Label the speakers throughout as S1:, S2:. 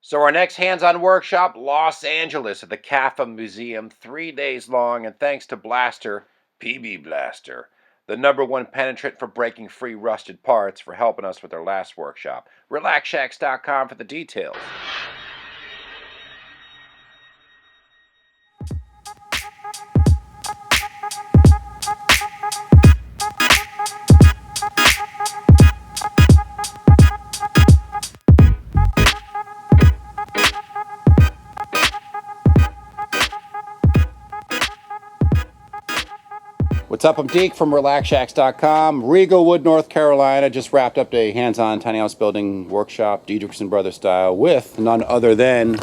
S1: So our next hands-on workshop, Los Angeles at the CAFA Museum, 3 days long, and thanks to Blaster, PB Blaster, the #1 penetrant for breaking free rusted parts, for helping us with our last workshop. RelaxShacks.com for the details. What's up? I'm Deek from RelaxShacks.com. Riegelwood, North Carolina. Just wrapped up a hands-on tiny house building workshop, Diedricksen Brother style, with none other than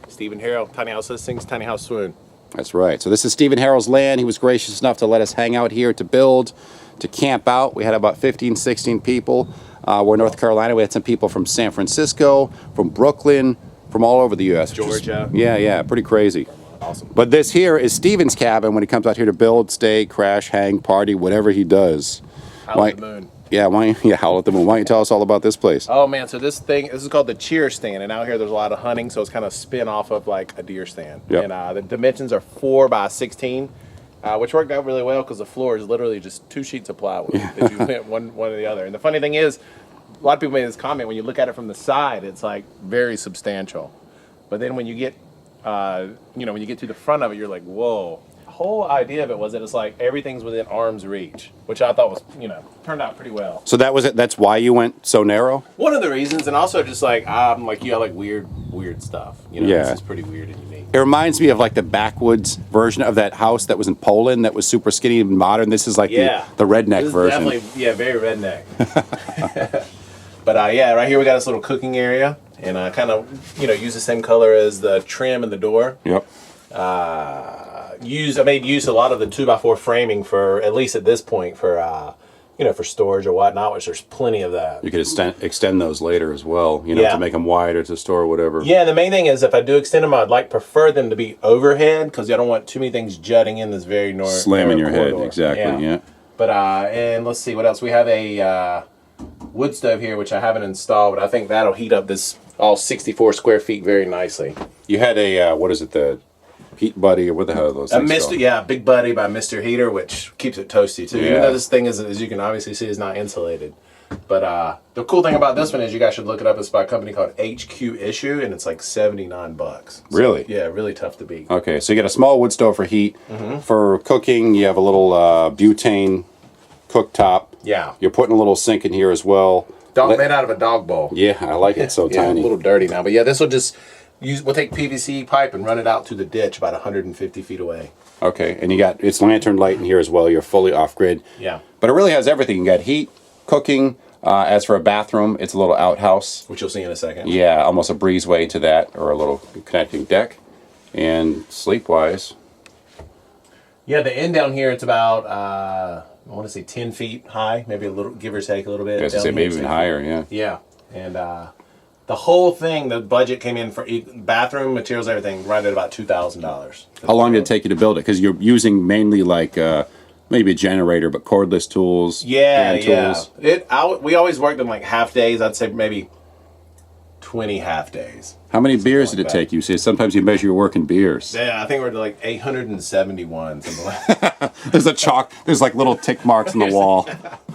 S2: Steven Harrell, Tiny House Listings, Tiny House Swoon.
S1: That's right. So this is Steven Harrell's land. He was gracious enough to let us hang out here to build, to camp out. We had about 15, 16 people. We're in North Carolina. We had some people from San Francisco, from Brooklyn, from all over the U.S.
S2: Georgia.
S1: Yeah, pretty crazy.
S2: Awesome.
S1: But this here is Steven's cabin when he comes out here to build, stay, crash, hang, party, whatever he does.
S2: Howl at the moon.
S1: Yeah, howl at the moon. Why don't you tell us all about this place?
S2: Oh man, so this is called the cheer stand, and out here there's a lot of hunting, so it's kind of spin off of like a deer stand.
S1: Yep.
S2: And the dimensions are 4 by 16, which worked out really well because the floor is literally just 2 sheets of plywood that you went one or the other. And the funny thing is, a lot of people made this comment, when you look at it from the side, it's like very substantial. But then when you get when you get to the front of it, you're like, whoa. The whole idea of it was that it's like everything's within arm's reach, which I thought was, turned out pretty well.
S1: So that was it. That's why you went so narrow?
S2: One of the reasons, and also just like, I like weird stuff.
S1: Yeah.
S2: This is pretty weird and unique.
S1: It reminds me of like the backwoods version of that house that was in Poland that was super skinny and modern. This is like the redneck
S2: this
S1: version.
S2: Definitely, very redneck. But right here we got this little cooking area, and I kind of, use the same color as the trim in the door.
S1: Yep.
S2: I made use a lot of the 2x4 framing for, at least at this point, for for storage or whatnot, which there's plenty of that.
S1: You could extend those later as well, to make them wider to store whatever.
S2: Yeah, the main thing is if I do extend them, I'd prefer them to be overhead, because I don't want too many things jutting in this very
S1: slamming your head, exactly. Yeah.
S2: But and let's see what else we have. A wood stove here, which I haven't installed, but I think that'll heat up this all 64 square feet very nicely.
S1: You had a what is it, the Heat Buddy, or what the hell are those things called?
S2: Big Buddy by Mr. Heater, which keeps it toasty too.
S1: Yeah.
S2: Even though this thing is, as you can obviously see, is not insulated. But the cool thing about this one is, you guys should look it up. It's by a company called HQ Issue, and it's like $79. So,
S1: really?
S2: Yeah, really tough to beat.
S1: Okay, so you get a small wood stove for heat. For cooking, you have a little butane cooktop.
S2: Yeah.
S1: You're putting a little sink in here as well.
S2: Made out of a dog bowl.
S1: Yeah, I like it. So tiny.
S2: A little dirty now, but yeah, this will just we'll take PVC pipe and run it out to the ditch about 150 feet away.
S1: Okay, and it's lantern light in here as well. You're fully off grid.
S2: Yeah.
S1: But it really has everything. You got heat, cooking. As for a bathroom, it's a little outhouse,
S2: which you'll see in a second.
S1: Yeah, almost a breezeway to that, or a little connecting deck. And sleep-wise,
S2: yeah, the end down here, it's about I want to say 10 feet high, maybe a little, give or take a little bit.
S1: I guess I'd say maybe even higher, yeah.
S2: Yeah, and the whole thing, the budget came in for bathroom, materials, everything, right at about $2,000.
S1: How long did it take you to build it? Because you're using mainly like maybe a generator, but cordless tools.
S2: Tools. We always worked in like half days. I'd say maybe 20 half days.
S1: How many beers did it take you? See, sometimes you measure your work in beers.
S2: Yeah, I think we're like 871, something like that.
S1: There's like little tick marks on the wall.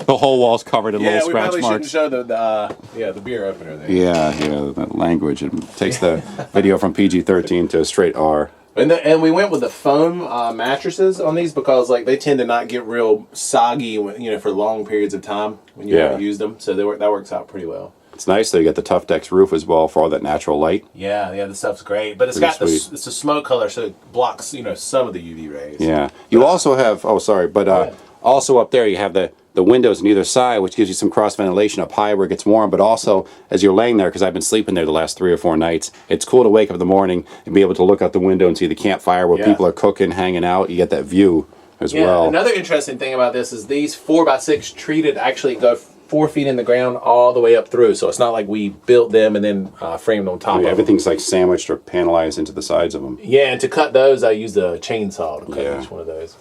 S1: The whole wall's covered in little scratch marks.
S2: Yeah, we probably shouldn't show the beer opener there.
S1: Yeah, that language. It takes the video from PG-13 to straight R.
S2: And we went with the foam mattresses on these because they tend to not get real soggy for long periods of time when you haven't used them. So that works out pretty well.
S1: It's nice though. You got the Tough Decks roof as well for all that natural light.
S2: Yeah, the stuff's great, but it's it's a smoke color, so it blocks some of the UV rays.
S1: Yeah, you also have also up there you have the windows on either side, which gives you some cross ventilation up high where it gets warm. But also as you're laying there, because I've been sleeping there the last 3 or 4 nights, it's cool to wake up in the morning and be able to look out the window and see the campfire where people are cooking, hanging out. You get that view as well.
S2: Another interesting thing about this is these 4x6 treated actually go 4 feet in the ground all the way up through, so it's not like we built them and then framed on top of them.
S1: Everything's like sandwiched or panelized into the sides of them.
S2: Yeah, and to cut those, I used a chainsaw to cut each one of those.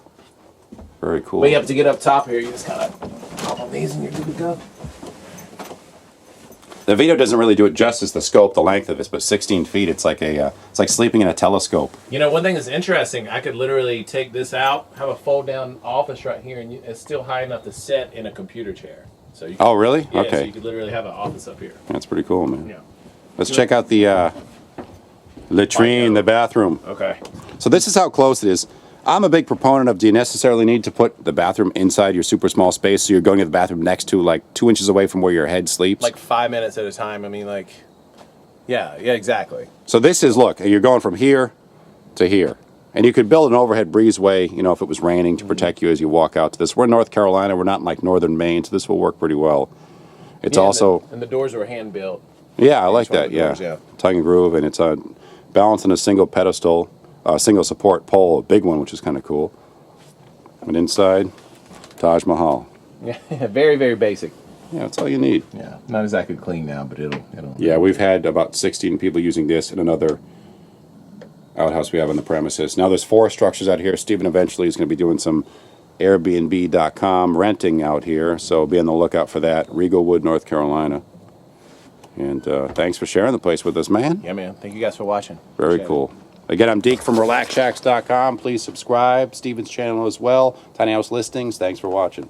S1: Very cool.
S2: But you have to get up top here, you just kind of pop on these and you're good to go.
S1: The video doesn't really do it justice, the scope, the length of this, but 16 feet, it's like it's like sleeping in a telescope.
S2: You know, one thing that's interesting, I could literally take this out, have a fold-down office right here, and it's still high enough to sit in a computer chair. So you could,
S1: Oh, really?
S2: yeah,
S1: Okay.
S2: so you could literally have an office up here.
S1: That's pretty cool, man.
S2: Yeah.
S1: Let's check out the latrine, the bathroom.
S2: Okay.
S1: So this is how close it is. I'm a big proponent of, do you necessarily need to put the bathroom inside your super small space so you're going to the bathroom next to like 2 inches away from where your head sleeps?
S2: Like 5 minutes at a time. I mean, like, yeah, exactly.
S1: So this is, look, you're going from here to here. And you could build an overhead breezeway, you know, if it was raining to protect you as you walk out to this. We're in North Carolina. We're not in like northern Maine, so this will work pretty well. It's also...
S2: And the doors were hand-built.
S1: Yeah, I like
S2: one of
S1: that,
S2: the
S1: yeah.
S2: doors, yeah.
S1: Tongue and groove, and it's balanced on a single pedestal, single support pole, a big one, which is kind of cool. And inside, Taj Mahal.
S2: Yeah, very, very basic.
S1: Yeah, that's all you need.
S2: Yeah, not exactly clean now, but it'll.
S1: Yeah, we've had about 16 people using this in another outhouse we have on the premises. Now there's 4 structures out here. Steven eventually is going to be doing some Airbnb.com renting out here, so be on the lookout for that. Riegelwood, North Carolina. And thanks for sharing the place with us, man.
S2: Yeah, man. Thank you guys for watching.
S1: Very
S2: Appreciate
S1: cool. Again, I'm Deek from RelaxShacks.com. Please subscribe. Steven's channel as well. Tiny House Listings. Thanks for watching.